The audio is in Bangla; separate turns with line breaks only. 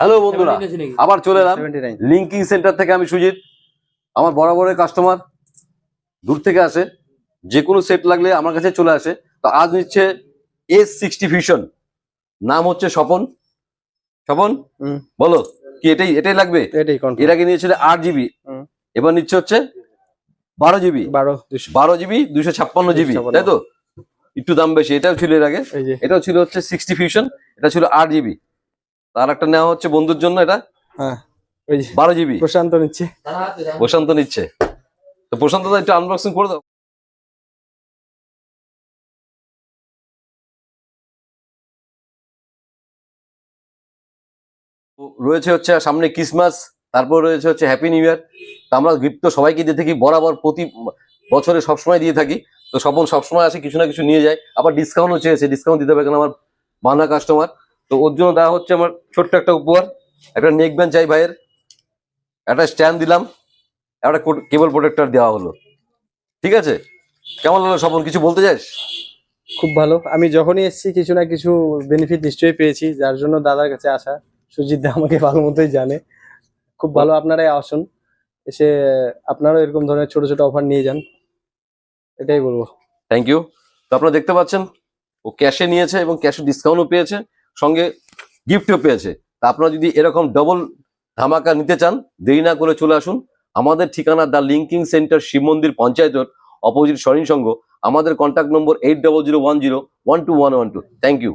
হ্যালো বন্ধুরা, আবার চলে এলাম লিঙ্কিং সেন্টার থেকে। আমি সুজিত, আমার বরাবরের কাস্টমার, দূর থেকে আসে, যে কোনো সেট লাগলে আমার কাছে চলে আসে। তো আজ নিচ্ছে S60 ফিউশন, নাম হচ্ছে স্বপন। স্বপন বলো কি এটাই এটাই লাগবে? এর আগে নিয়েছিল 8 GB, এবার নিচ্ছে হচ্ছে 12 GB, 12 GB 256 GB, তাই তো? একটু দাম বেশি। এটাও ছিল এর আগে, এটাও ছিল হচ্ছে 60 ফিউশন, এটা ছিল 8 GB। তার একটা নেওয়া হচ্ছে বন্ধুর জন্য, এটা 12 GB।
প্রশান্ত
নিচ্ছে। তো প্রশান্ত দা একটু আনবক্সিং করে দাও। রয়েছে হচ্ছে সামনে ক্রিসমাস, তারপর রয়েছে হচ্ছে হ্যাপি নিউ ইয়ার। তো আমরা গিফট তো সবাইকে দিয়ে থাকি, বরাবর প্রতি বছরে সবসময় দিয়ে থাকি। তো স্বপন সবসময় আসে, কিছু না কিছু নিয়ে যায়, আবার ডিসকাউন্টও চেয়েছে। ডিসকাউন্ট দিতে হবে, কারণ আমার বানা কাস্টমার। তো ওর জন্য দেওয়া হচ্ছে আমার ছোট্ট একটা উপহার, একটা নেক ব্যান্ড চাই ভাইয়ের, একটা স্ট্যান্ড দিলাম, একটা কেবল প্রোটেক্টর দেওয়া হলো। ঠিক আছে, কেমন লাগলো স্বপন, কিছু বলতে চাস?
খুব ভালো। আমি যখনই এসেছি কিছু না কিছু বেনিফিট নিশ্চয়ই পেয়েছি, যার জন্য দাদার কাছে আসা। সুজিত দা আমাকে ভালো মতোই জানে। খুব ভালো, আপনারাই আসুন, এসে আপনারাও এরকম ধরনের ছোট ছোট অফার নিয়ে যান, এটাই বলবো।
Thank you. তো আপনারা দেখতে পাচ্ছেন ও ক্যাশে নিয়েছে এবং ক্যাশে ডিসকাউন্টও পেয়েছে, সঙ্গে গিফটও পেয়েছে। তা আপনারা যদি এরকম ডবল ধামাকা নিতে চান, দেরি না করে চলে আসুন। আমাদের ঠিকানা দ্য লিঙ্কিং সেন্টার, শিব মন্দির পঞ্চায়েত রোড, অপোজিট স্বর্ণ সংঘ। আমাদের কন্ট্যাক্ট নম্বর 8001012112। Thank you.